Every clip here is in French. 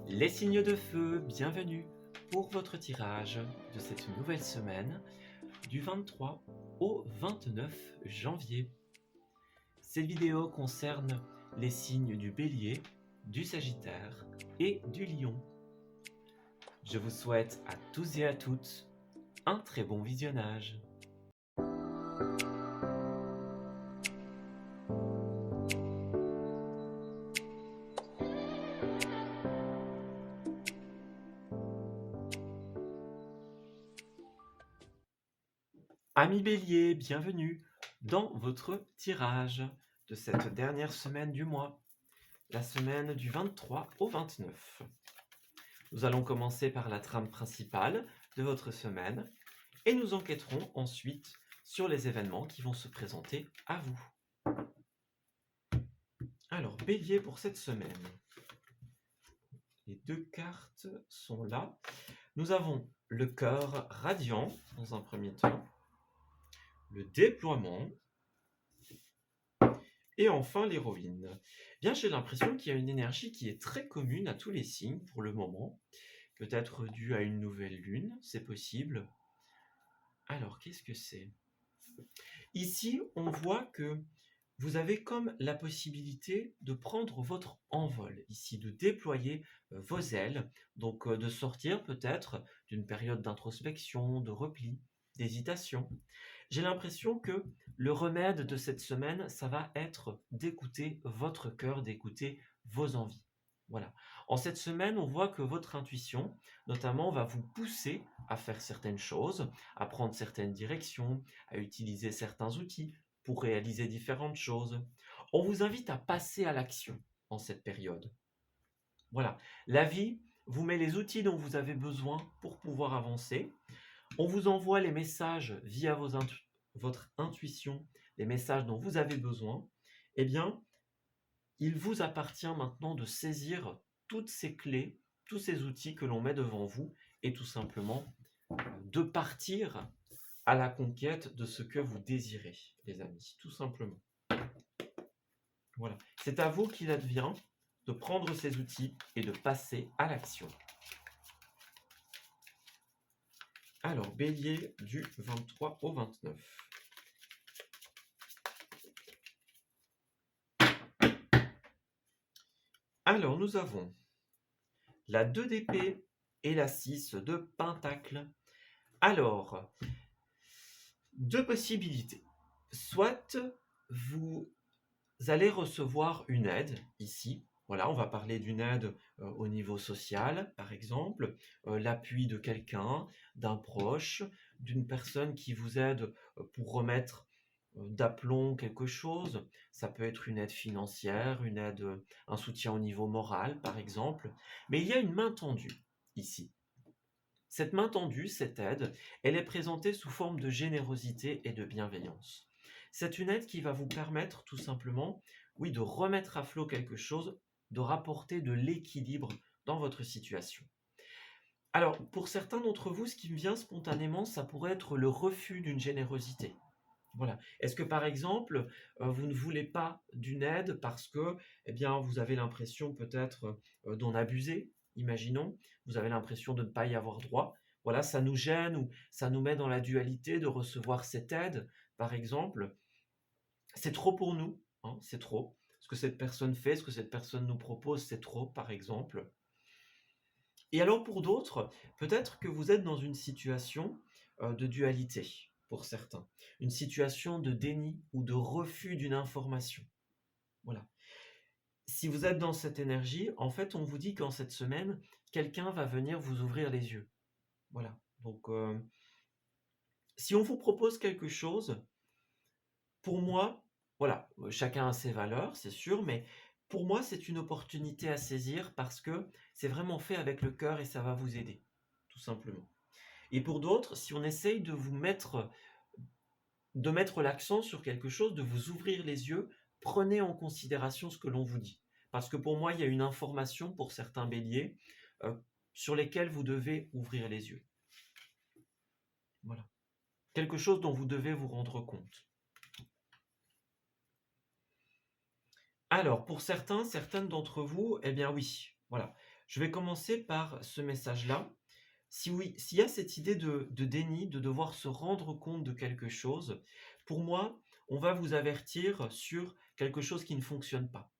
Les signes de feu, bienvenue pour votre tirage de cette nouvelle semaine du 23 au 29 janvier. Cette vidéo concerne les signes du Bélier, du Sagittaire et du Lion. Je vous souhaite à tous et à toutes un très bon visionnage. Amis Bélier, bienvenue dans votre tirage de cette dernière semaine du mois, la semaine du 23 au 29. Nous allons commencer par la trame principale de votre semaine et nous enquêterons ensuite sur les événements qui vont se présenter à vous. Alors, Bélier pour cette semaine. Les deux cartes sont là. Nous avons le cœur radiant dans un premier temps, le déploiement et enfin l'héroïne. Bien, j'ai l'impression qu'il y a une énergie qui est très commune à tous les signes pour le moment. Peut-être due à une nouvelle lune, c'est possible. Alors, qu'est-ce que c'est ? Ici, on voit que vous avez comme la possibilité de prendre votre envol, ici, de déployer vos ailes, donc de sortir peut-être d'une période d'introspection, de repli, d'hésitation. J'ai l'impression que le remède de cette semaine, ça va être d'écouter votre cœur, d'écouter vos envies. Voilà. En cette semaine, on voit que votre intuition, notamment, va vous pousser à faire certaines choses, à prendre certaines directions, à utiliser certains outils pour réaliser différentes choses. On vous invite à passer à l'action en cette période. Voilà. La vie vous met les outils dont vous avez besoin pour pouvoir avancer. On vous envoie les messages via votre intuition, les messages dont vous avez besoin. Eh bien, il vous appartient maintenant de saisir toutes ces clés, tous ces outils que l'on met devant vous et tout simplement de partir à la conquête de ce que vous désirez, les amis, tout simplement. Voilà. C'est à vous qu'il advient de prendre ces outils et de passer à l'action. Alors, Bélier du 23 au 29. Alors, nous avons la 2 d'épée et la 6 de pentacle. Alors, deux possibilités. Soit vous allez recevoir une aide ici. Voilà, on va parler d'une aide au niveau social, par exemple, l'appui de quelqu'un, d'un proche, d'une personne qui vous aide pour remettre d'aplomb quelque chose. Ça peut être une aide financière, une aide, un soutien au niveau moral, par exemple. Mais il y a une main tendue ici. Cette main tendue, cette aide, elle est présentée sous forme de générosité et de bienveillance. C'est une aide qui va vous permettre tout simplement, oui, de remettre à flot quelque chose, de rapporter de l'équilibre dans votre situation. Alors, pour certains d'entre vous, ce qui me vient spontanément, ça pourrait être le refus d'une générosité. Voilà. Est-ce que par exemple, vous ne voulez pas d'une aide parce que, eh bien, vous avez l'impression peut-être d'en abuser, imaginons, vous avez l'impression de ne pas y avoir droit. Voilà, ça nous gêne ou ça nous met dans la dualité de recevoir cette aide, par exemple. C'est trop pour nous, hein, c'est trop. Ce que cette personne fait, ce que cette personne nous propose, c'est trop, par exemple. Et alors pour d'autres, peut-être que vous êtes dans une situation de dualité, pour certains. Une situation de déni ou de refus d'une information. Voilà. Si vous êtes dans cette énergie, en fait, on vous dit qu'en cette semaine, quelqu'un va venir vous ouvrir les yeux. Voilà. Donc, si on vous propose quelque chose, pour moi, voilà, chacun a ses valeurs, c'est sûr, mais pour moi, c'est une opportunité à saisir parce que c'est vraiment fait avec le cœur et ça va vous aider, tout simplement. Et pour d'autres, si on essaye de mettre l'accent sur quelque chose, de vous ouvrir les yeux, prenez en considération ce que l'on vous dit. Parce que pour moi, il y a une information pour certains béliers euh, sur lesquels vous devez ouvrir les yeux. Voilà. Quelque chose dont vous devez vous rendre compte. Alors, pour certains, certaines d'entre vous, eh bien oui, voilà. Je vais commencer par ce message-là. Si oui, s'il y a cette idée de déni, de devoir se rendre compte de quelque chose, pour moi, on va vous avertir sur quelque chose qui ne fonctionne pas.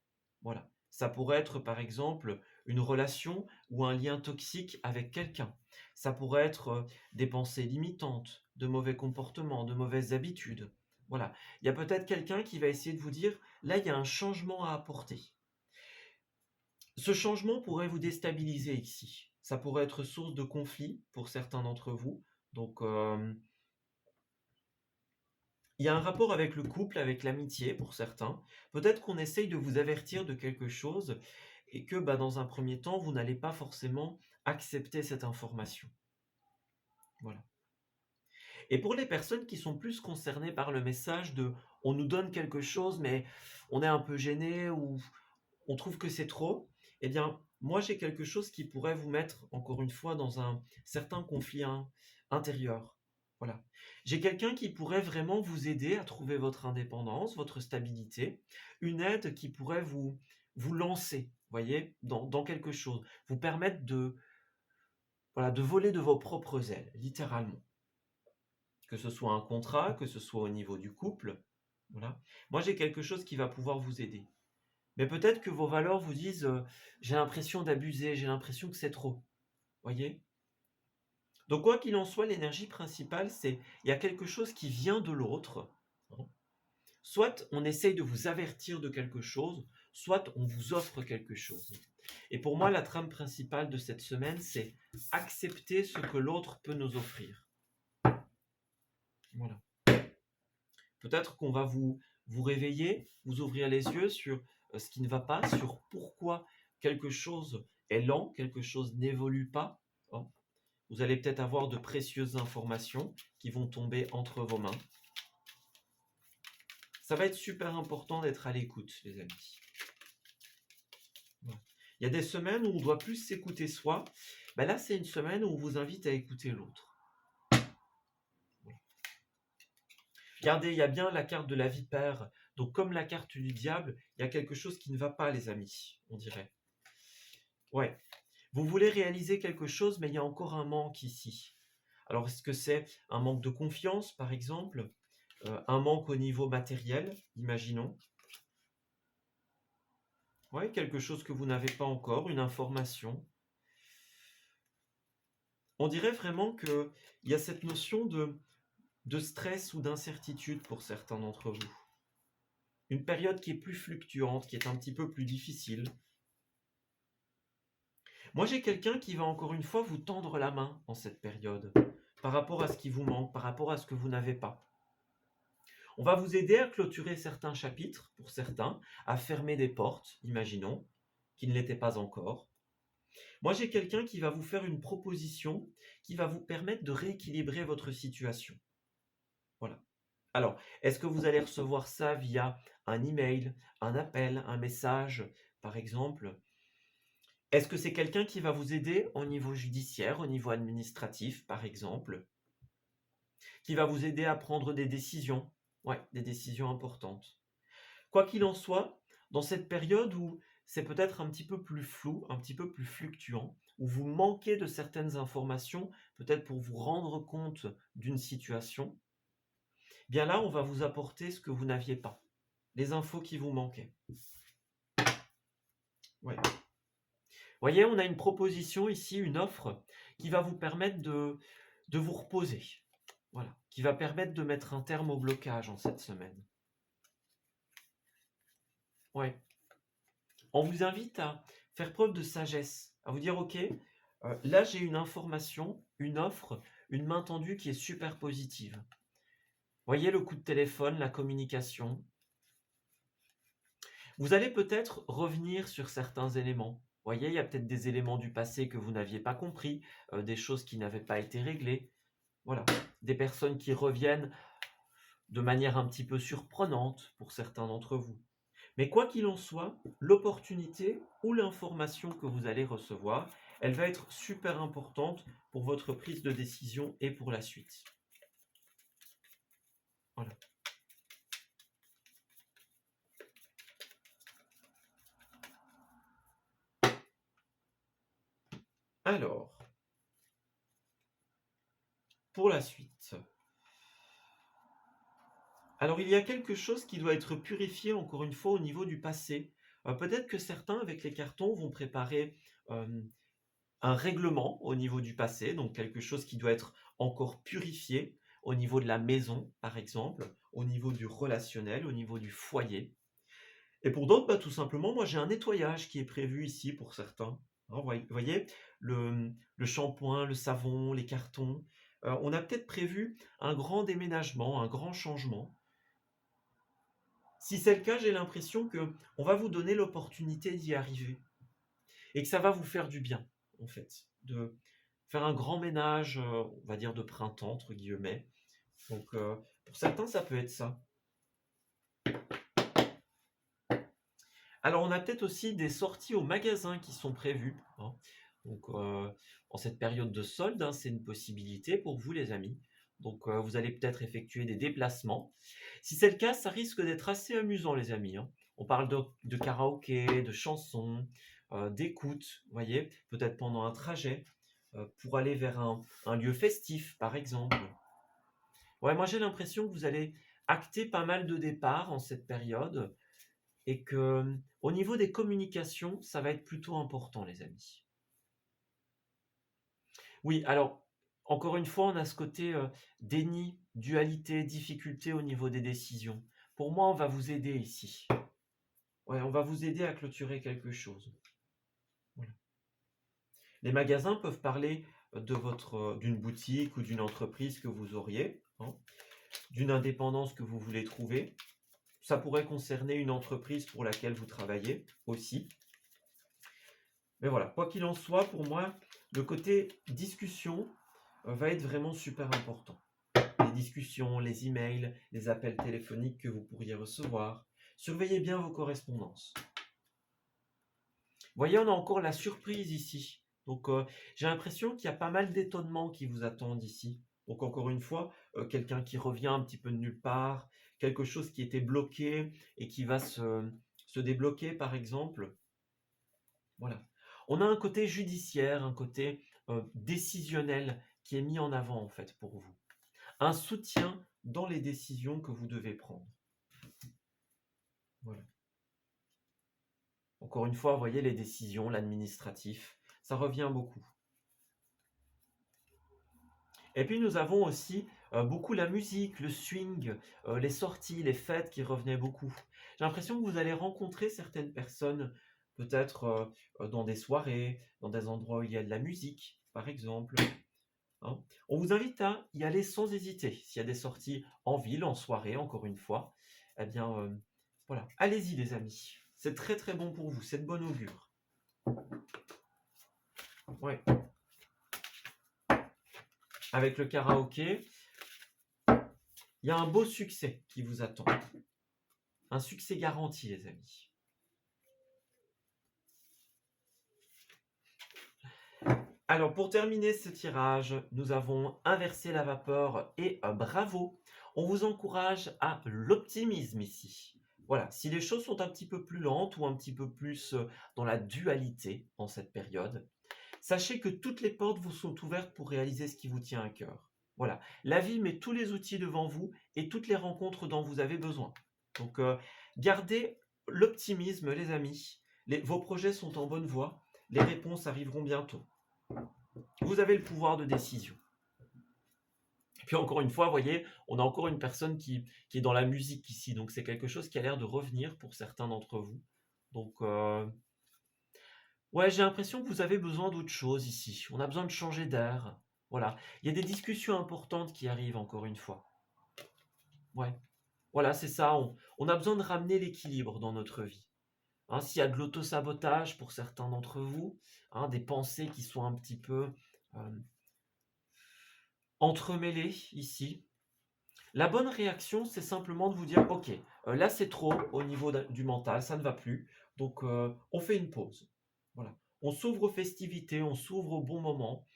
Voilà. Ça pourrait être, par exemple, une relation ou un lien toxique avec quelqu'un. Ça pourrait être des pensées limitantes, de mauvais comportements, de mauvaises habitudes. Voilà. Il y a peut-être quelqu'un qui va essayer de vous dire, là, il y a un changement à apporter. Ce changement pourrait vous déstabiliser ici. Ça pourrait être source de conflit pour certains d'entre vous. Donc, il y a un rapport avec le couple, avec l'amitié pour certains. Peut-être qu'on essaye de vous avertir de quelque chose et que dans un premier temps, vous n'allez pas forcément accepter cette information. Voilà. Et pour les personnes qui sont plus concernées par le message de on nous donne quelque chose, mais on est un peu gêné ou on trouve que c'est trop, eh bien, moi j'ai quelque chose qui pourrait vous mettre, encore une fois, dans un certain conflit intérieur. Voilà. J'ai quelqu'un qui pourrait vraiment vous aider à trouver votre indépendance, votre stabilité, une aide qui pourrait vous lancer, voyez, dans quelque chose, vous permettre voilà, de voler de vos propres ailes, littéralement. Que ce soit un contrat, que ce soit au niveau du couple, voilà. Moi j'ai quelque chose qui va pouvoir vous aider. Mais peut-être que vos valeurs vous disent j'ai l'impression d'abuser, j'ai l'impression que c'est trop. Voyez? Donc, quoi qu'il en soit, l'énergie principale, c'est il y a quelque chose qui vient de l'autre. Hein. Soit on essaye de vous avertir de quelque chose, soit on vous offre quelque chose. Et pour moi, la trame principale de cette semaine, c'est accepter ce que l'autre peut nous offrir. Voilà. Peut-être qu'on va vous réveiller, vous ouvrir les yeux sur ce qui ne va pas, sur pourquoi quelque chose est lent, quelque chose n'évolue pas. Hein. Vous allez peut-être avoir de précieuses informations qui vont tomber entre vos mains. Ça va être super important d'être à l'écoute, les amis. Voilà. Il y a des semaines où on doit plus s'écouter soi. Là, c'est une semaine où on vous invite à écouter l'autre. Voilà. Regardez, il y a bien la carte de la vipère. Donc, comme la carte du diable, il y a quelque chose qui ne va pas, les amis, on dirait. Ouais. Vous voulez réaliser quelque chose, mais il y a encore un manque ici. Alors, est-ce que c'est un manque de confiance, par exemple? Un manque au niveau matériel, imaginons. Ouais, quelque chose que vous n'avez pas encore, une information. On dirait vraiment qu'il y a cette notion de stress ou d'incertitude pour certains d'entre vous. Une période qui est plus fluctuante, qui est un petit peu plus difficile. Moi, j'ai quelqu'un qui va encore une fois vous tendre la main en cette période, par rapport à ce qui vous manque, par rapport à ce que vous n'avez pas. On va vous aider à clôturer certains chapitres, pour certains, à fermer des portes, imaginons, qui ne l'étaient pas encore. Moi, j'ai quelqu'un qui va vous faire une proposition qui va vous permettre de rééquilibrer votre situation. Voilà. Alors, est-ce que vous allez recevoir ça via un email, un appel, un message, par exemple? Est-ce que c'est quelqu'un qui va vous aider au niveau judiciaire, au niveau administratif, par exemple? Qui va vous aider à prendre des décisions? Ouais, des décisions importantes. Quoi qu'il en soit, dans cette période où c'est peut-être un petit peu plus flou, un petit peu plus fluctuant, où vous manquez de certaines informations, peut-être pour vous rendre compte d'une situation, bien là, on va vous apporter ce que vous n'aviez pas, les infos qui vous manquaient. Ouais. Vous voyez, on a une proposition ici, une offre, qui va vous permettre de vous reposer. Voilà. Qui va permettre de mettre un terme au blocage en cette semaine. Ouais. On vous invite à faire preuve de sagesse, à vous dire, ok, là j'ai une information, une offre, une main tendue qui est super positive. Voyez le coup de téléphone, la communication. Vous allez peut-être revenir sur certains éléments. Voyez, il y a peut-être des éléments du passé que vous n'aviez pas compris, des choses qui n'avaient pas été réglées. Voilà, des personnes qui reviennent de manière un petit peu surprenante pour certains d'entre vous. Mais quoi qu'il en soit, l'opportunité ou l'information que vous allez recevoir, elle va être super importante pour votre prise de décision et pour la suite. Voilà. Alors, pour la suite. Alors, il y a quelque chose qui doit être purifié, encore une fois, au niveau du passé. Peut-être que certains, avec les cartons, vont préparer un règlement au niveau du passé, donc quelque chose qui doit être encore purifié au niveau de la maison, par exemple, au niveau du relationnel, au niveau du foyer. Et pour d'autres, tout simplement, moi j'ai un nettoyage qui est prévu ici pour certains. Hein, voyez, le shampoing, le savon, les cartons. On a peut-être prévu un grand déménagement, un grand changement. Si c'est le cas, j'ai l'impression que on va vous donner l'opportunité d'y arriver et que ça va vous faire du bien, en fait, de faire un grand ménage, on va dire de printemps, entre guillemets. Donc, pour certains, ça peut être ça. Alors, on a peut-être aussi des sorties au magasin qui sont prévues, hein. Donc, en cette période de solde, hein, c'est une possibilité pour vous, les amis. Donc, vous allez peut-être effectuer des déplacements. Si c'est le cas, ça risque d'être assez amusant, les amis, hein. On parle de karaoké, de chansons, d'écoute, vous voyez, peut-être pendant un trajet, pour aller vers un lieu festif, par exemple. Ouais, moi j'ai l'impression que vous allez acter pas mal de départs en cette période et que au niveau des communications, ça va être plutôt important, les amis. Oui, alors, encore une fois, on a ce côté déni, dualité, difficulté au niveau des décisions. Pour moi, on va vous aider ici. Ouais, on va vous aider à clôturer quelque chose. Voilà. Les magasins peuvent parler d'une boutique ou d'une entreprise que vous auriez, hein, d'une indépendance que vous voulez trouver. Ça pourrait concerner une entreprise pour laquelle vous travaillez aussi. Mais voilà, quoi qu'il en soit, pour moi, le côté discussion va être vraiment super important. Les discussions, les emails, les appels téléphoniques que vous pourriez recevoir. Surveillez bien vos correspondances. Vous voyez, on a encore la surprise ici. Donc, j'ai l'impression qu'il y a pas mal d'étonnements qui vous attendent ici. Donc, encore une fois, quelqu'un qui revient un petit peu de nulle part, quelque chose qui était bloqué et qui va se débloquer, par exemple. Voilà. On a un côté judiciaire, un côté décisionnel qui est mis en avant, en fait, pour vous. Un soutien dans les décisions que vous devez prendre. Voilà. Encore une fois, vous voyez les décisions, l'administratif, ça revient beaucoup. Et puis nous avons aussi beaucoup la musique, le swing, les sorties, les fêtes qui revenaient beaucoup. J'ai l'impression que vous allez rencontrer certaines personnes, peut-être dans des soirées, dans des endroits où il y a de la musique, par exemple, hein. On vous invite à y aller sans hésiter. S'il y a des sorties en ville, en soirée, encore une fois, eh bien, voilà, allez-y les amis. C'est très très bon pour vous, c'est de bon augure. Ouais. Avec le karaoké, il y a un beau succès qui vous attend. Un succès garanti, les amis. Alors, pour terminer ce tirage, nous avons inversé la vapeur et bravo. On vous encourage à l'optimisme ici. Voilà, si les choses sont un petit peu plus lentes ou un petit peu plus dans la dualité en cette période, sachez que toutes les portes vous sont ouvertes pour réaliser ce qui vous tient à cœur. Voilà, la vie met tous les outils devant vous et toutes les rencontres dont vous avez besoin. Donc, gardez l'optimisme, les amis. Vos projets sont en bonne voie. Les réponses arriveront bientôt. Vous avez le pouvoir de décision. Et puis encore une fois, vous voyez, on a encore une personne qui est dans la musique ici. Donc c'est quelque chose qui a l'air de revenir pour certains d'entre vous. Donc, ouais, j'ai l'impression que vous avez besoin d'autre chose ici. On a besoin de changer d'air. Voilà. Il y a des discussions importantes qui arrivent encore une fois. Ouais. Voilà, c'est ça. On a besoin de ramener l'équilibre dans notre vie. Hein, s'il y a de l'auto-sabotage pour certains d'entre vous, hein, des pensées qui sont un petit peu entremêlées ici, la bonne réaction, c'est simplement de vous dire, ok, là c'est trop au niveau du mental, ça ne va plus, donc on fait une pause. Voilà. On s'ouvre aux festivités, on s'ouvre au bon moment.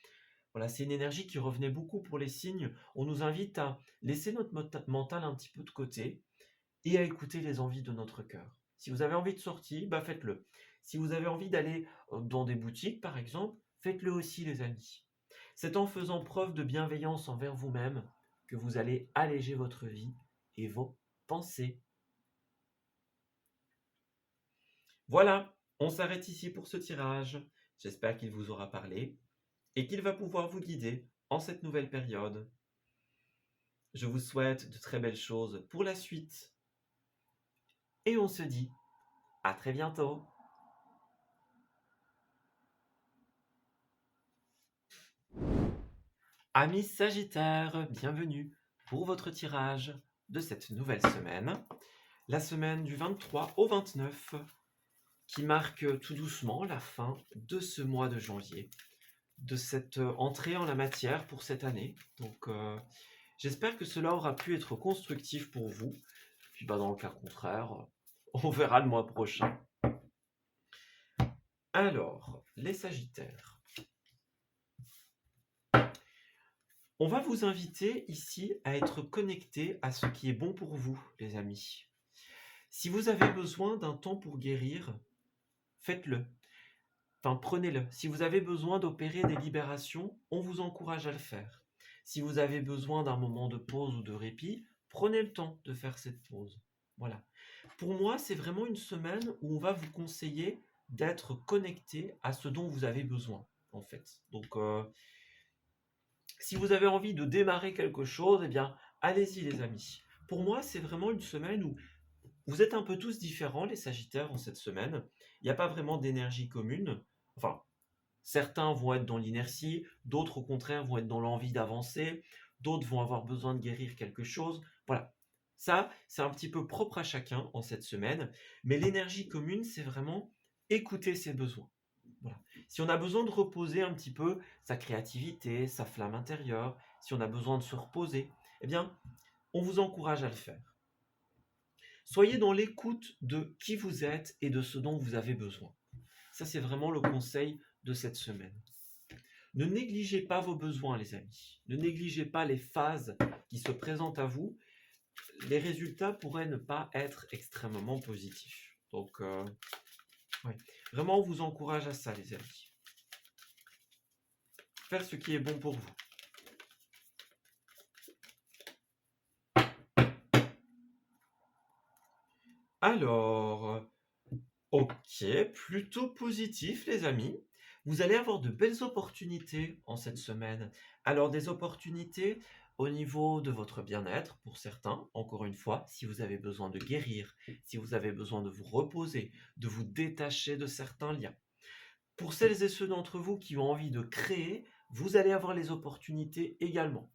Voilà, c'est une énergie qui revenait beaucoup pour les signes. On nous invite à laisser notre mental un petit peu de côté et à écouter les envies de notre cœur. Si vous avez envie de sortir, faites-le. Si vous avez envie d'aller dans des boutiques, par exemple, faites-le aussi les amis. C'est en faisant preuve de bienveillance envers vous-même que vous allez alléger votre vie et vos pensées. Voilà, on s'arrête ici pour ce tirage. J'espère qu'il vous aura parlé et qu'il va pouvoir vous guider en cette nouvelle période. Je vous souhaite de très belles choses pour la suite. Et on se dit à très bientôt. Amis Sagittaires, bienvenue pour votre tirage de cette nouvelle semaine. La semaine du 23 au 29 qui marque tout doucement la fin de ce mois de janvier, de cette entrée en la matière pour cette année. Donc j'espère que cela aura pu être constructif pour vous. Puis dans le cas contraire, on verra le mois prochain. Alors, les Sagittaires. On va vous inviter ici à être connecté à ce qui est bon pour vous, les amis. Si vous avez besoin d'un temps pour guérir, faites-le. Enfin, prenez-le. Si vous avez besoin d'opérer des libérations, on vous encourage à le faire. Si vous avez besoin d'un moment de pause ou de répit, prenez le temps de faire cette pause. Voilà. Pour moi, c'est vraiment une semaine où on va vous conseiller d'être connecté à ce dont vous avez besoin, en fait. Donc, si vous avez envie de démarrer quelque chose, eh bien, allez-y les amis. Pour moi, c'est vraiment une semaine où vous êtes un peu tous différents, les Sagittaires, en cette semaine. Il n'y a pas vraiment d'énergie commune. Enfin, certains vont être dans l'inertie, d'autres au contraire vont être dans l'envie d'avancer, d'autres vont avoir besoin de guérir quelque chose. Voilà. Ça, c'est un petit peu propre à chacun en cette semaine. Mais l'énergie commune, c'est vraiment écouter ses besoins. Voilà. Si on a besoin de reposer un petit peu sa créativité, sa flamme intérieure, si on a besoin de se reposer, eh bien, on vous encourage à le faire. Soyez dans l'écoute de qui vous êtes et de ce dont vous avez besoin. Ça, c'est vraiment le conseil de cette semaine. Ne négligez pas vos besoins, les amis. Ne négligez pas les phases qui se présentent à vous. Les résultats pourraient ne pas être extrêmement positifs. Donc, ouais. Vraiment, on vous encourage à ça, les amis. Faire ce qui est bon pour vous. Alors, ok, plutôt positif les amis. Vous allez avoir de belles opportunités en cette semaine. Alors des opportunités au niveau de votre bien-être pour certains, encore une fois, si vous avez besoin de guérir, si vous avez besoin de vous reposer, de vous détacher de certains liens. Pour celles et ceux d'entre vous qui ont envie de créer, vous allez avoir les opportunités également.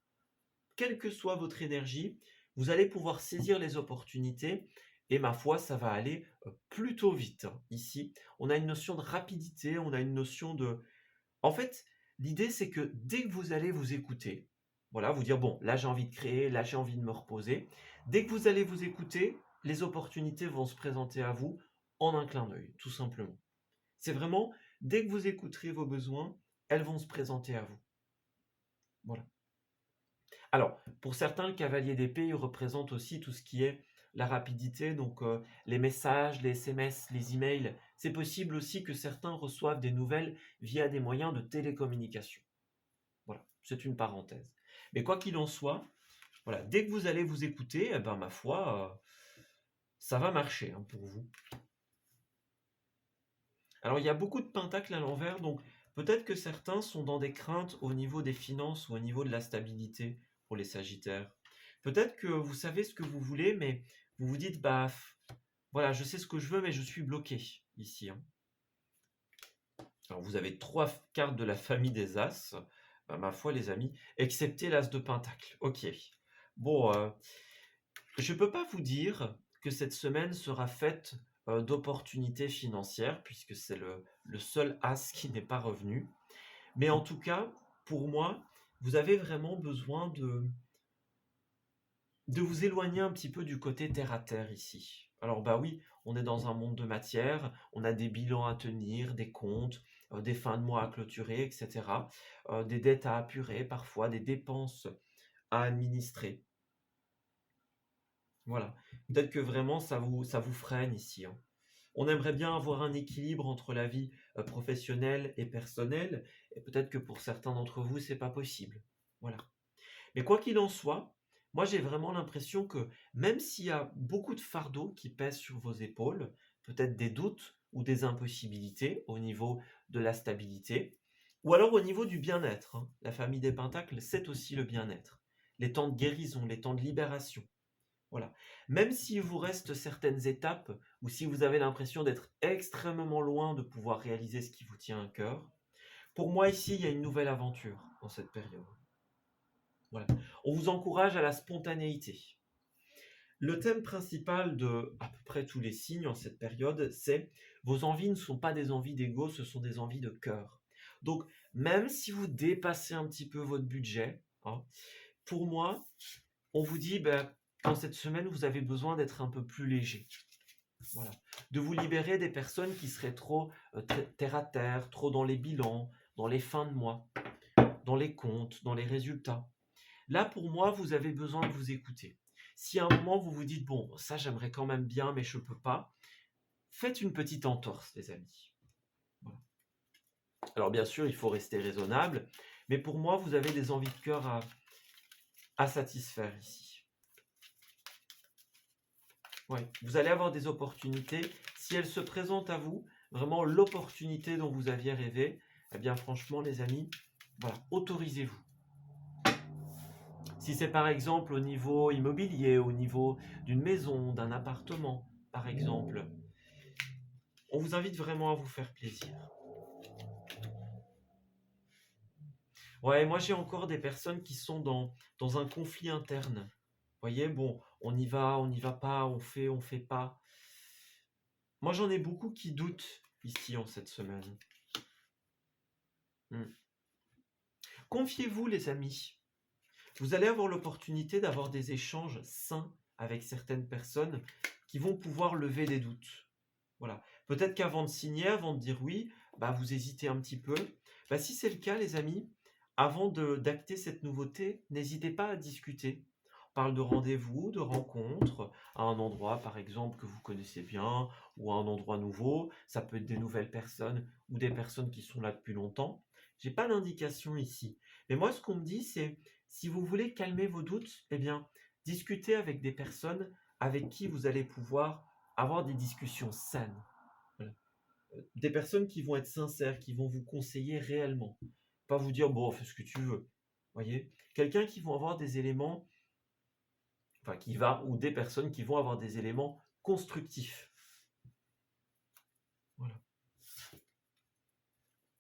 Quelle que soit votre énergie, vous allez pouvoir saisir les opportunités et ma foi, ça va aller plutôt vite. Ici, on a une notion de rapidité, on a une notion de... En fait, l'idée, c'est que dès que vous allez vous écouter, voilà, vous dire, bon, là j'ai envie de créer, là j'ai envie de me reposer, dès que vous allez vous écouter, les opportunités vont se présenter à vous en un clin d'œil, tout simplement. C'est vraiment, dès que vous écouterez vos besoins, elles vont se présenter à vous. Voilà. Alors, pour certains, le cavalier d'épée, il représente aussi tout ce qui est la rapidité, donc les messages, les SMS, les emails. C'est possible aussi que certains reçoivent des nouvelles via des moyens de télécommunication. Voilà, c'est une parenthèse. Mais quoi qu'il en soit, voilà, dès que vous allez vous écouter, eh ben, ma foi, ça va marcher pour vous. Alors, il y a beaucoup de pentacles à l'envers, donc peut-être que certains sont dans des craintes au niveau des finances ou au niveau de la stabilité pour les Sagittaires. Peut-être que vous savez ce que vous voulez, mais vous vous dites, bah, voilà, je sais ce que je veux, mais je suis bloqué ici. Alors, vous avez 3 cartes de la famille des As, bah, ma foi, les amis, excepté l'As de Pentacle. Ok. Bon, je ne peux pas vous dire que cette semaine sera faite d'opportunités financières, puisque c'est le seul As qui n'est pas revenu. Mais en tout cas, pour moi, vous avez vraiment besoin de vous éloigner un petit peu du côté terre à terre ici. Alors bah oui, on est dans un monde de matière, on a des bilans à tenir, des comptes, des fins de mois à clôturer, etc. Des dettes à apurer, parfois des dépenses à administrer. Voilà. Peut-être que vraiment ça vous freine ici. On aimerait bien avoir un équilibre entre la vie professionnelle et personnelle, et peut-être que pour certains d'entre vous, c'est pas possible. Voilà. Mais quoi qu'il en soit, moi j'ai vraiment l'impression que même s'il y a beaucoup de fardeaux qui pèsent sur vos épaules, peut-être des doutes ou des impossibilités au niveau de la stabilité, ou alors au niveau du bien-être, hein. La famille des Pentacles, c'est aussi le bien-être. Les temps de guérison, les temps de libération. Voilà. Même s'il vous reste certaines étapes, ou si vous avez l'impression d'être extrêmement loin de pouvoir réaliser ce qui vous tient à cœur, pour moi ici, il y a une nouvelle aventure dans cette période. Voilà. On vous encourage à la spontanéité. Le thème principal de à peu près tous les signes en cette période, c'est vos envies ne sont pas des envies d'ego, ce sont des envies de cœur. Donc, même si vous dépassez un petit peu votre budget, hein, pour moi, on vous dit, dans cette semaine, vous avez besoin d'être un peu plus léger. Voilà. De vous libérer des personnes qui seraient trop terre à terre, trop dans les bilans, dans les fins de mois, dans les comptes, dans les résultats. Là, pour moi, vous avez besoin de vous écouter. Si à un moment vous vous dites, bon, ça j'aimerais quand même bien, mais je ne peux pas, faites une petite entorse, les amis. Voilà. Alors bien sûr, il faut rester raisonnable, mais pour moi, vous avez des envies de cœur à satisfaire ici. Ouais. Vous allez avoir des opportunités. Si elles se présentent à vous, vraiment l'opportunité dont vous aviez rêvé, eh bien franchement, les amis, voilà, autorisez-vous. Si c'est par exemple au niveau immobilier, au niveau d'une maison, d'un appartement, par exemple, on vous invite vraiment à vous faire plaisir. Ouais, moi j'ai encore des personnes qui sont dans un conflit interne. Vous voyez, bon, on n'y va pas, on fait pas. Moi j'en ai beaucoup qui doutent ici en cette semaine. Confiez-vous les amis. Vous allez avoir l'opportunité d'avoir des échanges sains avec certaines personnes qui vont pouvoir lever des doutes. Voilà. Peut-être qu'avant de signer, avant de dire oui, vous hésitez un petit peu. Si c'est le cas, les amis, avant d'acter cette nouveauté, n'hésitez pas à discuter. On parle de rendez-vous, de rencontres, à un endroit, par exemple, que vous connaissez bien, ou à un endroit nouveau. Ça peut être des nouvelles personnes ou des personnes qui sont là depuis longtemps. J'ai pas d'indication ici. Mais moi, ce qu'on me dit, c'est si vous voulez calmer vos doutes, eh bien, discutez avec des personnes avec qui vous allez pouvoir avoir des discussions saines. Voilà. Des personnes qui vont être sincères, qui vont vous conseiller réellement. Pas vous dire, bon, fais ce que tu veux. Voyez, quelqu'un qui vont avoir des éléments, ou des personnes qui vont avoir des éléments constructifs. Voilà.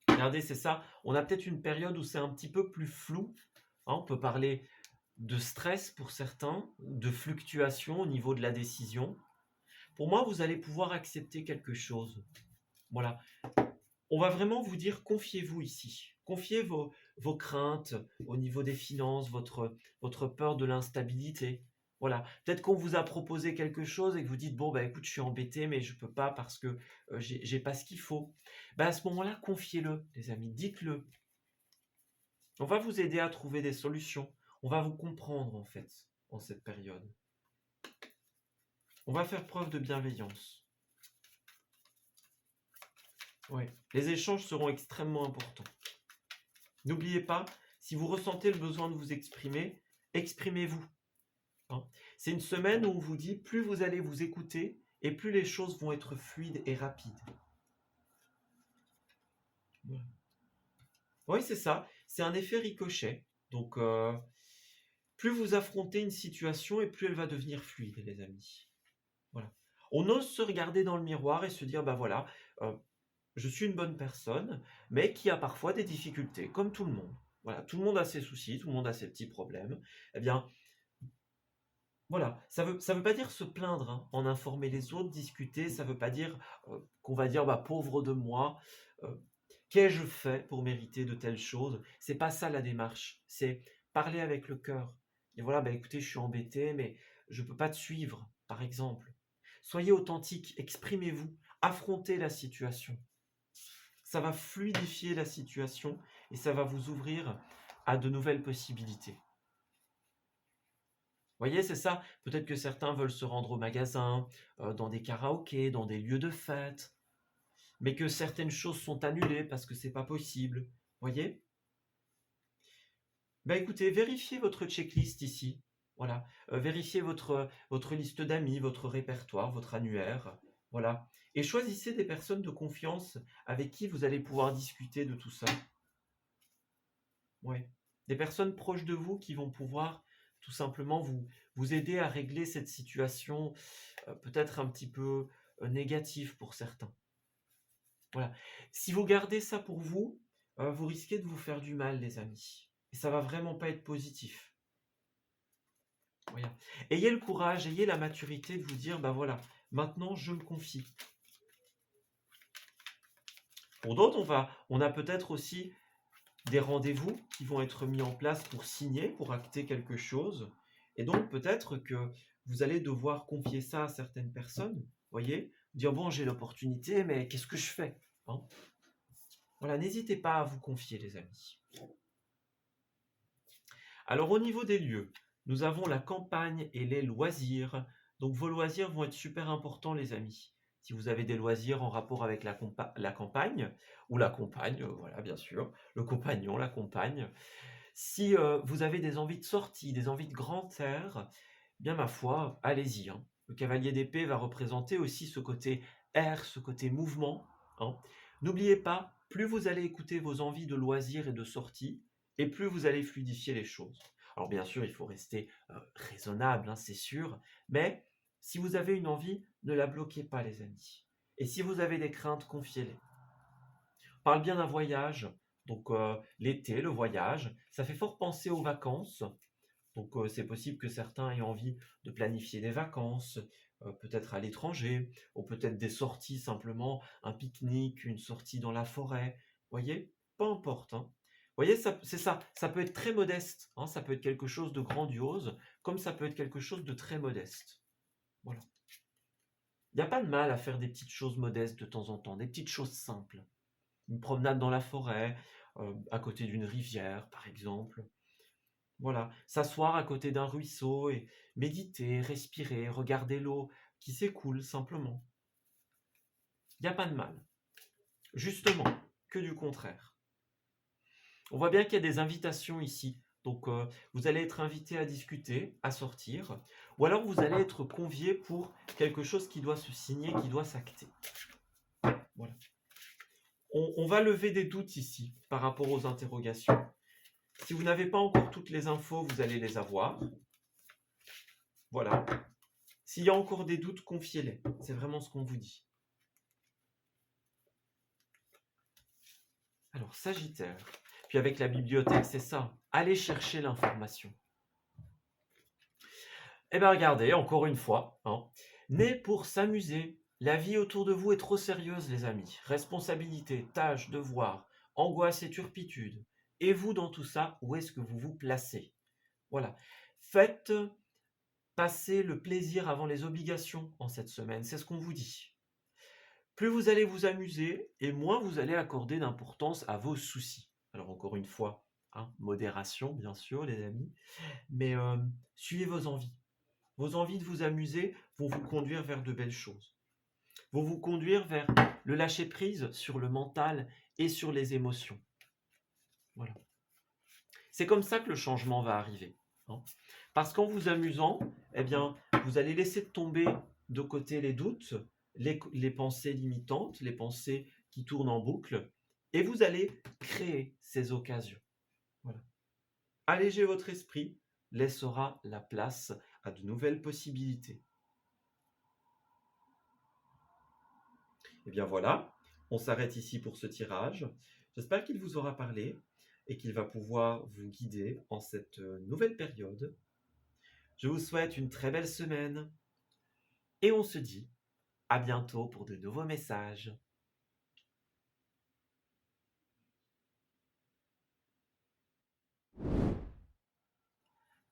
Regardez, c'est ça. On a peut-être une période où c'est un petit peu plus flou. On peut parler de stress pour certains, de fluctuation au niveau de la décision. Pour moi, vous allez pouvoir accepter quelque chose. Voilà. On va vraiment vous dire, confiez-vous ici. Confiez vos craintes au niveau des finances, votre peur de l'instabilité. Voilà. Peut-être qu'on vous a proposé quelque chose et que vous dites, bon, écoute, je suis embêté, mais je ne peux pas parce que j'ai pas ce qu'il faut. À ce moment-là, confiez-le, les amis, dites-le. On va vous aider à trouver des solutions. On va vous comprendre, en fait, en cette période. On va faire preuve de bienveillance. Oui, les échanges seront extrêmement importants. N'oubliez pas, si vous ressentez le besoin de vous exprimer, exprimez-vous. C'est une semaine où on vous dit, plus vous allez vous écouter et plus les choses vont être fluides et rapides. Voilà. Oui, c'est ça. C'est un effet ricochet. Donc, plus vous affrontez une situation et plus elle va devenir fluide, les amis. Voilà. On ose se regarder dans le miroir et se dire, voilà, je suis une bonne personne, mais qui a parfois des difficultés, comme tout le monde. Voilà, tout le monde a ses soucis, tout le monde a ses petits problèmes. Eh bien, voilà, ça veut pas dire se plaindre, hein, en informer les autres, discuter, ça veut pas dire qu'on va dire, pauvre de moi, qu'ai-je fait pour mériter de telles choses? C'est pas ça la démarche, c'est parler avec le cœur. Et voilà, écoutez, je suis embêté, mais je peux pas te suivre, par exemple. Soyez authentique, exprimez-vous, affrontez la situation. Ça va fluidifier la situation et ça va vous ouvrir à de nouvelles possibilités. Voyez, c'est ça. Peut-être que certains veulent se rendre au magasin, dans des karaokés, dans des lieux de fête, mais que certaines choses sont annulées parce que c'est pas possible. Voyez? Bah, écoutez, vérifiez votre checklist ici. Voilà, vérifiez votre liste d'amis, votre répertoire, votre annuaire, voilà, et choisissez des personnes de confiance avec qui vous allez pouvoir discuter de tout ça. Ouais, des personnes proches de vous qui vont pouvoir tout simplement vous aider à régler cette situation, peut-être un petit peu, négative pour certains. Voilà. Si vous gardez ça pour vous, vous risquez de vous faire du mal, les amis, et ça va vraiment pas être positif. Voilà. Ayez le courage, ayez la maturité de vous dire, bah voilà, maintenant je me confie. Pour d'autres, on a peut-être aussi des rendez-vous qui vont être mis en place pour signer, pour acter quelque chose. Et donc peut-être que vous allez devoir confier ça à certaines personnes, voyez, dire bon, j'ai l'opportunité, mais qu'est-ce que je fais, hein? Voilà, n'hésitez pas à vous confier, les amis. Alors au niveau des lieux, nous avons la campagne et les loisirs. Donc vos loisirs vont être super importants, les amis. Si vous avez des loisirs en rapport avec la campagne, ou la compagne, voilà, bien sûr, le compagnon, la compagne. Si vous avez des envies de sortie, des envies de grand air, bien ma foi, allez-y, hein. Le cavalier d'épée va représenter aussi ce côté air, ce côté mouvement, hein. N'oubliez pas, plus vous allez écouter vos envies de loisirs et de sortie, et plus vous allez fluidifier les choses. Alors bien sûr, il faut rester raisonnable, hein, c'est sûr, mais si vous avez une envie, ne la bloquez pas, les amis. Et si vous avez des craintes, confiez-les. On parle bien d'un voyage, donc l'été, le voyage, ça fait fort penser aux vacances. Donc c'est possible que certains aient envie de planifier des vacances, peut-être à l'étranger, ou peut-être des sorties simplement, un pique-nique, une sortie dans la forêt. Voyez? Peu importe, hein. Voyez, c'est ça, ça peut être très modeste, hein, ça peut être quelque chose de grandiose, comme ça peut être quelque chose de très modeste. Voilà. Il n'y a pas de mal à faire des petites choses modestes de temps en temps, des petites choses simples. Une promenade dans la forêt, à côté d'une rivière, par exemple. Voilà, s'asseoir à côté d'un ruisseau et méditer, respirer, regarder l'eau qui s'écoule simplement. Il n'y a pas de mal. Justement, que du contraire. On voit bien qu'il y a des invitations ici. Donc, vous allez être invité à discuter, à sortir, ou alors vous allez être convié pour quelque chose qui doit se signer, qui doit s'acter. Voilà. On va lever des doutes ici par rapport aux interrogations. Si vous n'avez pas encore toutes les infos, vous allez les avoir. Voilà. S'il y a encore des doutes, confiez-les. C'est vraiment ce qu'on vous dit. Alors, Sagittaire. Puis avec la bibliothèque, c'est ça. Allez chercher l'information. Eh bien, regardez, encore une fois, hein, né pour s'amuser. La vie autour de vous est trop sérieuse, les amis. Responsabilité, tâches, devoirs, angoisse et turpitude. Et vous, dans tout ça, où est-ce que vous vous placez? Voilà. Faites passer le plaisir avant les obligations en cette semaine. C'est ce qu'on vous dit. Plus vous allez vous amuser et moins vous allez accorder d'importance à vos soucis. Alors encore une fois, hein, modération bien sûr les amis, mais suivez vos envies. Vos envies de vous amuser vont vous conduire vers de belles choses. Vont vous conduire vers le lâcher-prise sur le mental et sur les émotions. Voilà. C'est comme ça que le changement va arriver, hein. Parce qu'en vous amusant, eh bien, vous allez laisser tomber de côté les doutes, les pensées limitantes, les pensées qui tournent en boucle, et vous allez créer ces occasions. Voilà. Alléger votre esprit laissera la place à de nouvelles possibilités. Et bien voilà, on s'arrête ici pour ce tirage. J'espère qu'il vous aura parlé et qu'il va pouvoir vous guider en cette nouvelle période. Je vous souhaite une très belle semaine et on se dit à bientôt pour de nouveaux messages.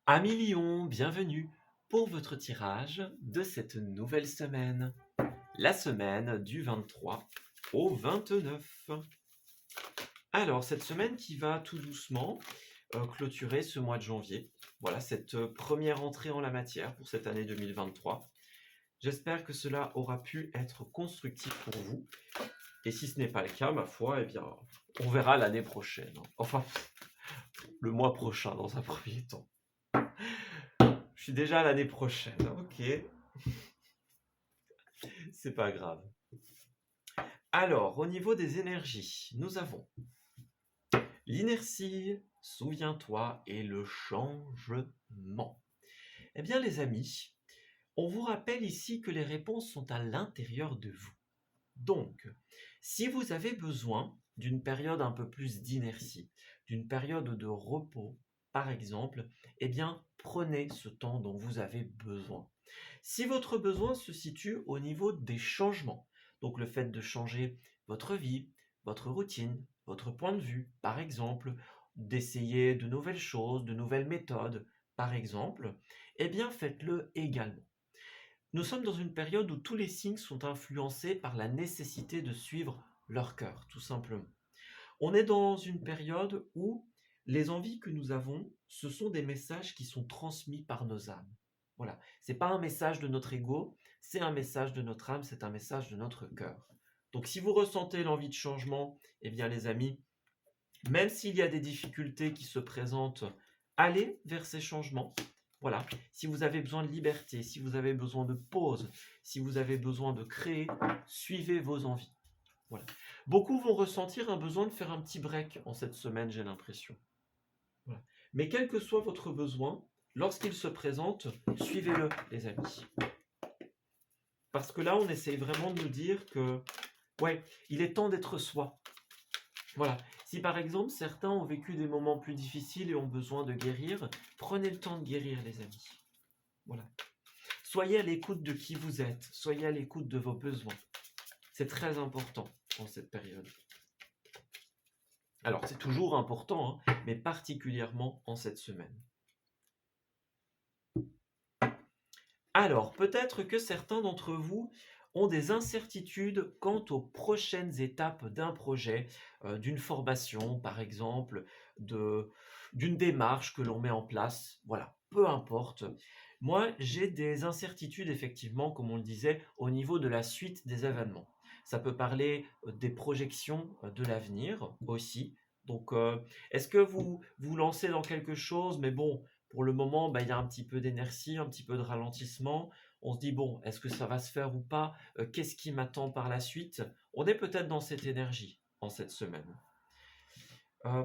Amis Lion, bienvenue pour votre tirage de cette nouvelle semaine. La semaine du 23 au 29. Alors, cette semaine qui va tout doucement clôturer ce mois de janvier. voilà, cette première entrée en la matière pour cette année 2023. J'espère que cela aura pu être constructif pour vous. Et si ce n'est pas le cas, ma foi, eh bien, on verra l'année prochaine. Enfin, le mois prochain dans un premier temps. Je suis déjà à l'année prochaine, ok. C'est pas grave. Alors, au niveau des énergies, nous avons l'inertie, souviens-toi, et le changement. Eh bien, les amis, on vous rappelle ici que les réponses sont à l'intérieur de vous. Donc, si vous avez besoin d'une période un peu plus d'inertie, d'une période de repos, par exemple, eh bien, prenez ce temps dont vous avez besoin. Si votre besoin se situe au niveau des changements, donc le fait de changer votre vie, votre routine, votre point de vue, par exemple, d'essayer de nouvelles choses, de nouvelles méthodes, par exemple, eh bien, faites-le également. Nous sommes dans une période où tous les signes sont influencés par la nécessité de suivre leur cœur, tout simplement. On est dans une période où les envies que nous avons, ce sont des messages qui sont transmis par nos âmes. Voilà, c'est pas un message de notre ego, c'est un message de notre âme, c'est un message de notre cœur. Donc si vous ressentez l'envie de changement, eh bien les amis, même s'il y a des difficultés qui se présentent, allez vers ces changements. Voilà, si vous avez besoin de liberté, si vous avez besoin de pause, si vous avez besoin de créer, suivez vos envies. Voilà. Beaucoup vont ressentir un besoin de faire un petit break en cette semaine, j'ai l'impression. Voilà. Mais quel que soit votre besoin, lorsqu'il se présente, suivez-le, les amis. Parce que là, on essaye vraiment de nous dire que, ouais, il est temps d'être soi. Voilà. Si par exemple, certains ont vécu des moments plus difficiles et ont besoin de guérir, prenez le temps de guérir, les amis. Voilà. Soyez à l'écoute de qui vous êtes. Soyez à l'écoute de vos besoins. C'est très important en cette période. Alors, c'est toujours important, hein, mais particulièrement en cette semaine. Alors, peut-être que certains d'entre vous ont des incertitudes quant aux prochaines étapes d'un projet, d'une formation par exemple, d'une démarche que l'on met en place. Voilà, peu importe. Moi, j'ai des incertitudes effectivement, comme on le disait, au niveau de la suite des événements. Ça peut parler des projections de l'avenir aussi. Donc, est-ce que vous vous lancez dans quelque chose, mais bon, pour le moment, il y a un petit peu d'inertie, un petit peu de ralentissement. On se dit, bon, est-ce que ça va se faire ou pas? Qu'est-ce qui m'attend par la suite? On est peut-être dans cette énergie en cette semaine. Euh,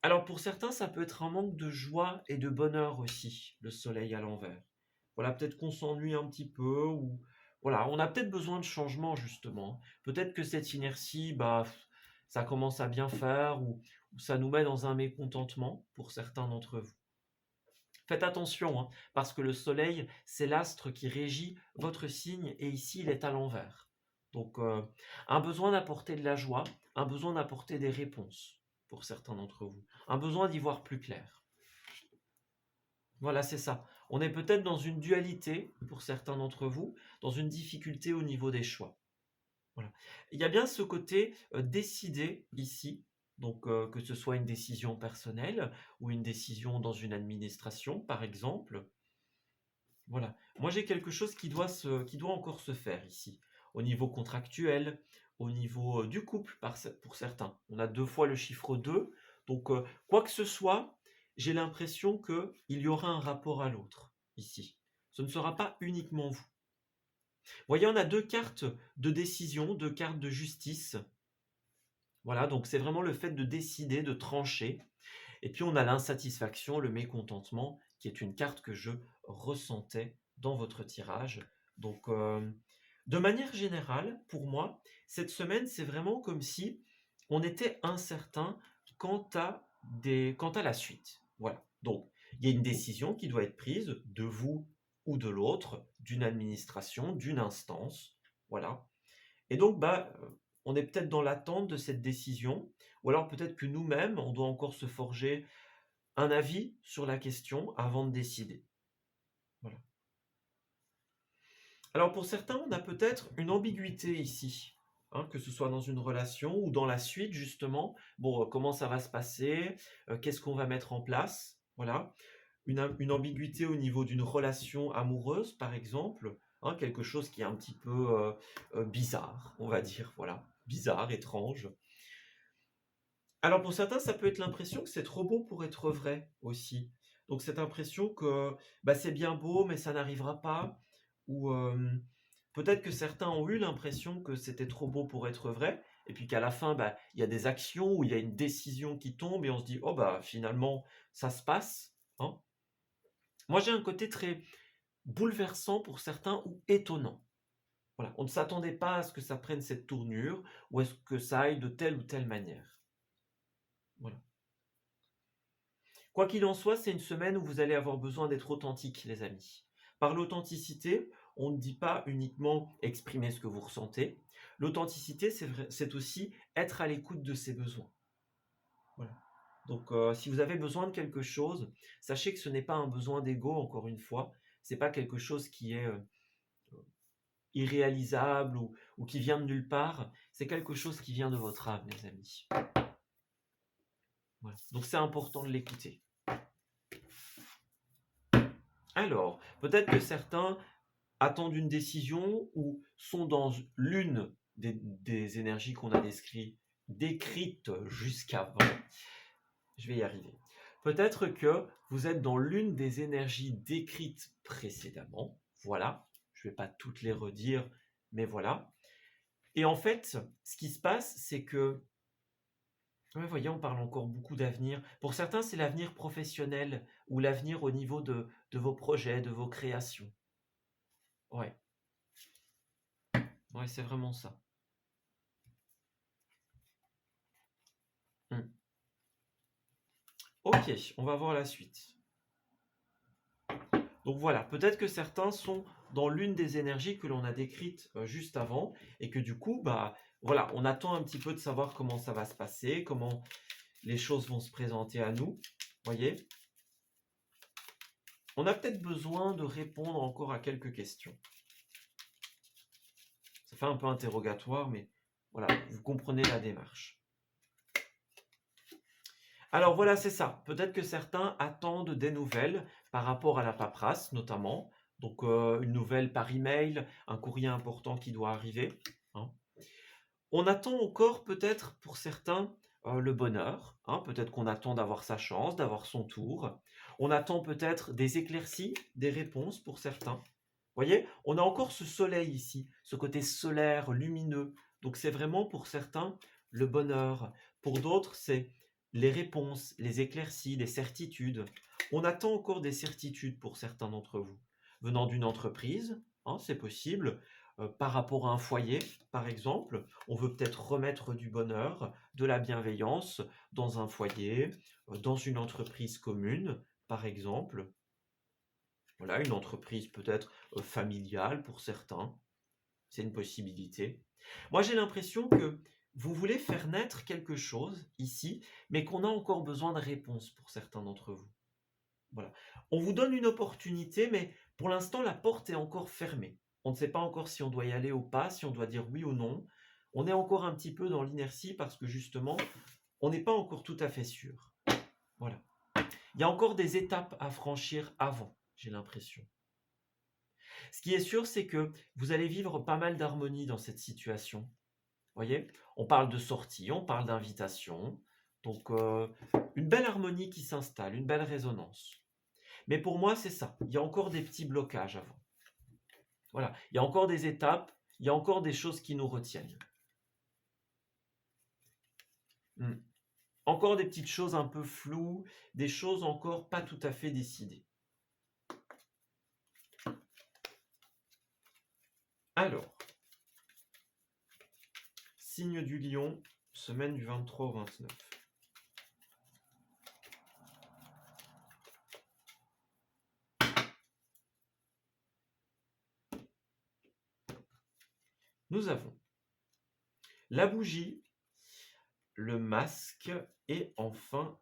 alors pour certains, ça peut être un manque de joie et de bonheur aussi, le soleil à l'envers. Voilà, peut-être qu'on s'ennuie un petit peu ou voilà, on a peut-être besoin de changement justement. Peut-être que cette inertie, ça commence à bien faire ou ça nous met dans un mécontentement pour certains d'entre vous. Faites attention, hein, parce que le soleil, c'est l'astre qui régit votre signe et ici, il est à l'envers. Donc, un besoin d'apporter de la joie, un besoin d'apporter des réponses pour certains d'entre vous, un besoin d'y voir plus clair. Voilà, c'est ça. On est peut-être dans une dualité pour certains d'entre vous, dans une difficulté au niveau des choix. Voilà. Il y a bien ce côté décider ici, donc que ce soit une décision personnelle ou une décision dans une administration, par exemple. Voilà. Moi, j'ai quelque chose qui doit encore se faire ici, au niveau contractuel, au niveau du couple, pour certains. On a 2 fois le chiffre 2, donc quoi que ce soit, j'ai l'impression qu'il y aura un rapport à l'autre ici. Ce ne sera pas uniquement vous. Vous voyez, on a 2 cartes de décision, 2 cartes de justice. Voilà, donc c'est vraiment le fait de décider, de trancher. Et puis on a l'insatisfaction, le mécontentement, qui est une carte que je ressentais dans votre tirage. Donc, de manière générale, pour moi, cette semaine, c'est vraiment comme si on était incertain quant à la suite. Voilà. Donc, il y a une décision qui doit être prise de vous ou de l'autre, d'une administration, d'une instance. Voilà. Et donc, on est peut-être dans l'attente de cette décision, ou alors peut-être que nous-mêmes, on doit encore se forger un avis sur la question avant de décider. Voilà. Alors pour certains, on a peut-être une ambiguïté ici, hein, que ce soit dans une relation ou dans la suite justement. Bon, comment ça va se passer? Qu'est-ce qu'on va mettre en place? Voilà. une ambiguïté au niveau d'une relation amoureuse, par exemple, hein, quelque chose qui est un petit peu bizarre, on va dire, voilà, bizarre, étrange. Alors pour certains, ça peut être l'impression que c'est trop beau pour être vrai aussi. Donc cette impression que bah, c'est bien beau, mais ça n'arrivera pas. Ou peut-être que certains ont eu l'impression que c'était trop beau pour être vrai, et puis qu'à la fin, bah, il y a des actions ou il y a une décision qui tombe, et on se dit, oh bah finalement, ça se passe, hein. Moi, j'ai un côté très bouleversant pour certains ou étonnant. Voilà, on ne s'attendait pas à ce que ça prenne cette tournure ou à ce que ça aille de telle ou telle manière. Voilà. Quoi qu'il en soit, c'est une semaine où vous allez avoir besoin d'être authentique, les amis. Par l'authenticité, on ne dit pas uniquement exprimer ce que vous ressentez. L'authenticité, c'est aussi être à l'écoute de ses besoins. Voilà. Donc, si vous avez besoin de quelque chose, sachez que ce n'est pas un besoin d'ego, encore une fois. C'est pas quelque chose qui est irréalisable ou qui vient de nulle part. C'est quelque chose qui vient de votre âme, les amis. Voilà. Donc, c'est important de l'écouter. Alors, peut-être que certains attendent une décision ou sont dans l'une des énergies qu'on a décrites jusqu'avant. Je vais y arriver. Peut-être que vous êtes dans l'une des énergies décrites précédemment. Voilà. Je ne vais pas toutes les redire, mais voilà. Et en fait, ce qui se passe, c'est que, vous voyez, on parle encore beaucoup d'avenir. Pour certains, c'est l'avenir professionnel ou l'avenir au niveau de vos projets, de vos créations. Ouais. Ouais, c'est vraiment ça. Ok, on va voir la suite. Donc voilà, peut-être que certains sont dans l'une des énergies que l'on a décrites juste avant et que du coup, bah voilà, on attend un petit peu de savoir comment ça va se passer, comment les choses vont se présenter à nous. Voyez, on a peut-être besoin de répondre encore à quelques questions. Ça fait un peu interrogatoire, mais voilà, vous comprenez la démarche. Alors voilà, c'est ça. Peut-être que certains attendent des nouvelles par rapport à la paperasse, notamment. Donc une nouvelle par email, un courrier important qui doit arriver, hein. On attend encore peut-être pour certains le bonheur, hein. Peut-être qu'on attend d'avoir sa chance, d'avoir son tour. On attend peut-être des éclaircies, des réponses pour certains. Vous voyez, on a encore ce soleil ici, ce côté solaire, lumineux. Donc c'est vraiment pour certains le bonheur. Pour d'autres, c'est les réponses, les éclaircies, les certitudes. On attend encore des certitudes pour certains d'entre vous. Venant d'une entreprise, hein, c'est possible. Par rapport à un foyer, par exemple, on veut peut-être remettre du bonheur, de la bienveillance dans un foyer, dans une entreprise commune, par exemple. Voilà, une entreprise peut-être familiale pour certains. C'est une possibilité. Moi, j'ai l'impression que vous voulez faire naître quelque chose ici, mais qu'on a encore besoin de réponses pour certains d'entre vous. Voilà. On vous donne une opportunité, mais pour l'instant, la porte est encore fermée. On ne sait pas encore si on doit y aller ou pas, si on doit dire oui ou non. On est encore un petit peu dans l'inertie parce que justement, on n'est pas encore tout à fait sûr. Voilà. Il y a encore des étapes à franchir avant, j'ai l'impression. Ce qui est sûr, c'est que vous allez vivre pas mal d'harmonie dans cette situation. Voyez, on parle de sortie, on parle d'invitation. Donc, une belle harmonie qui s'installe, une belle résonance. Mais pour moi, c'est ça. Il y a encore des petits blocages avant. Voilà. Il y a encore des étapes, il y a encore des choses qui nous retiennent. Encore des petites choses un peu floues, des choses encore pas tout à fait décidées. Alors, signe du lion, semaine du 23 au 29. Nous avons la bougie, le masque et enfin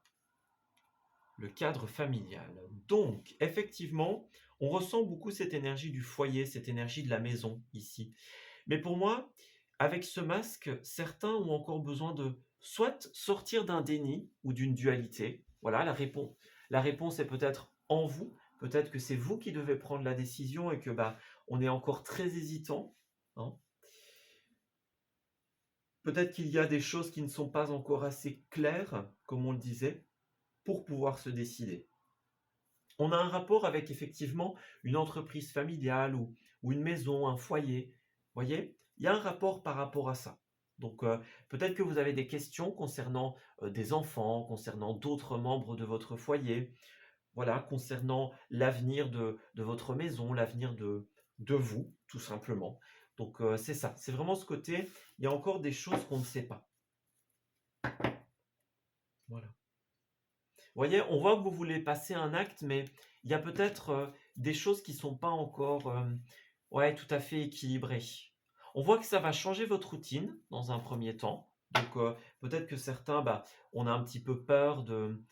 le cadre familial. Donc, effectivement, on ressent beaucoup cette énergie du foyer, cette énergie de la maison ici. Mais pour moi, avec ce masque, certains ont encore besoin de soit sortir d'un déni ou d'une dualité. Voilà, la réponse est peut-être en vous. Peut-être que c'est vous qui devez prendre la décision et que on est encore très hésitant, hein. Peut-être qu'il y a des choses qui ne sont pas encore assez claires, comme on le disait, pour pouvoir se décider. On a un rapport avec effectivement une entreprise familiale ou une maison, un foyer. Vous voyez, il y a un rapport par rapport à ça. Donc peut-être que vous avez des questions concernant des enfants, concernant d'autres membres de votre foyer, voilà, concernant l'avenir de votre maison, l'avenir de vous, tout simplement. Donc c'est ça, c'est vraiment ce côté, il y a encore des choses qu'on ne sait pas. Voilà. Vous voyez, on voit que vous voulez passer un acte, mais il y a peut-être des choses qui ne sont pas encore ouais, tout à fait équilibrées. On voit que ça va changer votre routine dans un premier temps. Donc peut-être que certains, on a un petit peu peur de...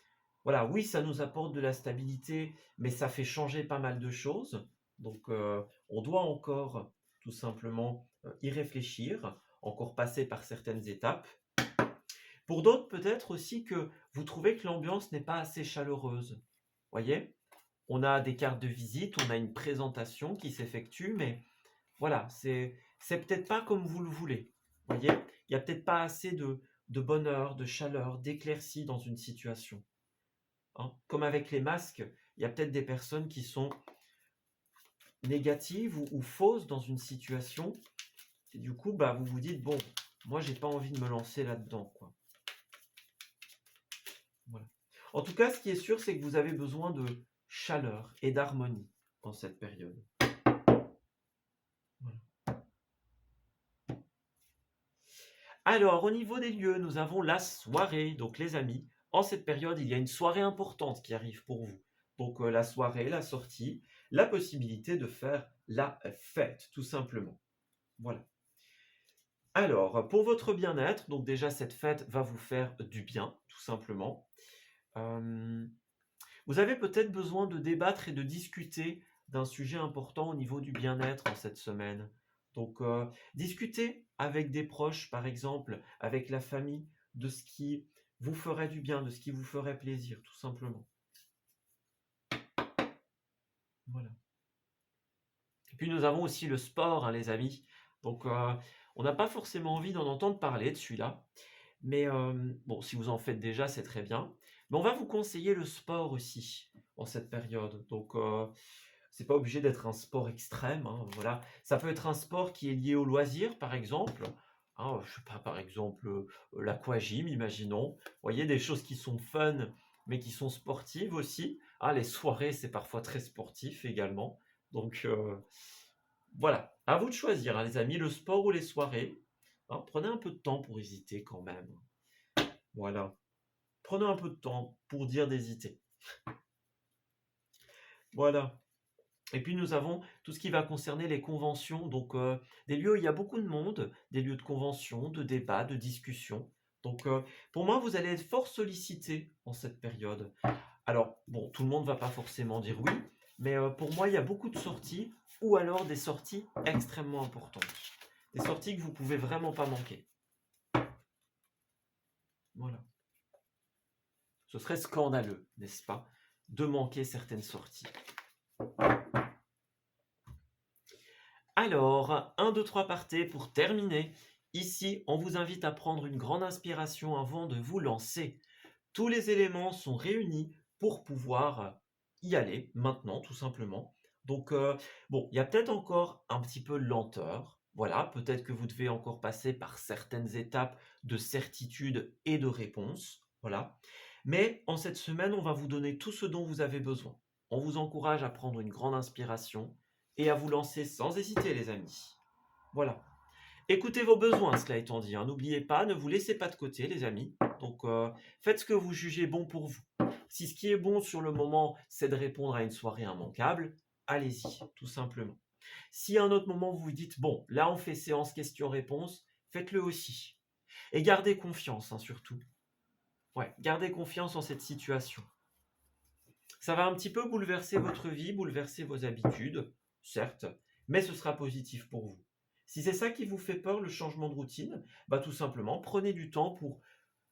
Voilà, oui, ça nous apporte de la stabilité, mais ça fait changer pas mal de choses. Donc on doit encore tout simplement y réfléchir, encore passer par certaines étapes. Pour d'autres, peut-être aussi que vous trouvez que l'ambiance n'est pas assez chaleureuse. Voyez, on a des cartes de visite, on a une présentation qui s'effectue, mais voilà, c'est peut-être pas comme vous le voulez. Voyez, il y a peut-être pas assez de bonheur, de chaleur, d'éclaircie dans une situation, hein. Comme avec les masques, il y a peut-être des personnes qui sont négatives ou fausses dans une situation, et du coup, vous vous dites, bon, moi, j'ai pas envie de me lancer là-dedans, quoi. Voilà. En tout cas, ce qui est sûr, c'est que vous avez besoin de chaleur et d'harmonie dans cette période. Voilà. Alors, au niveau des lieux, nous avons la soirée. Donc, les amis, en cette période, il y a une soirée importante qui arrive pour vous. Donc, la soirée, la sortie, la possibilité de faire la fête, tout simplement. Voilà. Alors, pour votre bien-être, donc déjà, cette fête va vous faire du bien, tout simplement. Vous avez peut-être besoin de débattre et de discuter d'un sujet important au niveau du bien-être en cette semaine. Donc, discutez avec des proches, par exemple, avec la famille, de ce qui vous ferait du bien, de ce qui vous ferait plaisir, tout simplement. Voilà. Et puis, nous avons aussi le sport, hein, les amis. Donc, on n'a pas forcément envie d'en entendre parler de celui-là. Mais bon, si vous en faites déjà, c'est très bien. Mais on va vous conseiller le sport aussi en cette période. Donc, c'est pas obligé d'être un sport extrême, hein, voilà. Ça peut être un sport qui est lié au loisir, par exemple. Hein, je sais pas, par exemple, l'aquagym, imaginons. Vous voyez, des choses qui sont fun, mais qui sont sportives aussi. Ah, les soirées, c'est parfois très sportif également. Donc, voilà, à vous de choisir, hein, les amis, le sport ou les soirées. Hein, prenez un peu de temps pour hésiter quand même. Voilà. Prenez un peu de temps pour dire d'hésiter. Voilà. Et puis nous avons tout ce qui va concerner les conventions, donc des lieux où il y a beaucoup de monde, des lieux de convention, de débat, de discussion. Donc pour moi, vous allez être fort sollicité en cette période. Alors, bon, tout le monde ne va pas forcément dire oui, mais pour moi, il y a beaucoup de sorties, ou alors des sorties extrêmement importantes. Des sorties que vous ne pouvez vraiment pas manquer. Voilà. Ce serait scandaleux, n'est-ce pas, de manquer certaines sorties. Alors, 1, 2, 3 partez pour terminer. Ici, on vous invite à prendre une grande inspiration avant de vous lancer. Tous les éléments sont réunis pour pouvoir y aller maintenant, tout simplement. Donc, bon, il y a peut-être encore un petit peu de lenteur. Voilà, peut-être que vous devez encore passer par certaines étapes de certitude et de réponse. Voilà. Mais en cette semaine, on va vous donner tout ce dont vous avez besoin. On vous encourage à prendre une grande inspiration et à vous lancer sans hésiter, les amis. Voilà. Écoutez vos besoins, cela étant dit, hein. N'oubliez pas, ne vous laissez pas de côté, les amis. Donc, faites ce que vous jugez bon pour vous. Si ce qui est bon sur le moment, c'est de répondre à une soirée immanquable, allez-y, tout simplement. Si à un autre moment, vous vous dites, bon, là, on fait séance questions-réponses, faites-le aussi. Et gardez confiance, hein, surtout. Ouais, gardez confiance en cette situation. Ça va un petit peu bouleverser votre vie, bouleverser vos habitudes, certes, mais ce sera positif pour vous. Si c'est ça qui vous fait peur, le changement de routine, tout simplement, prenez du temps pour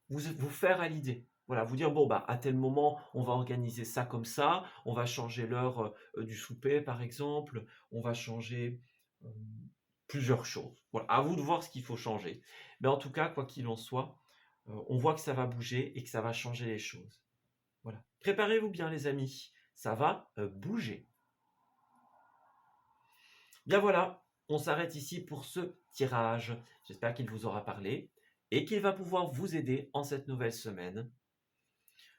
vous faire à l'idée. Voilà, vous dire: «Bon, bah, à tel moment, on va organiser ça comme ça, on va changer l'heure, du souper, par exemple, on va changer, hem, plusieurs choses». Voilà, à vous de voir ce qu'il faut changer. Mais en tout cas, quoi qu'il en soit, on voit que ça va bouger et que ça va changer les choses. Voilà. Préparez-vous bien les amis, ça va, bouger. Bien voilà, on s'arrête ici pour ce tirage. J'espère qu'il vous aura parlé et qu'il va pouvoir vous aider en cette nouvelle semaine.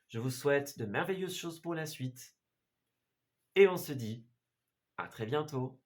Je vous souhaite de merveilleuses choses pour la suite et on se dit à très bientôt.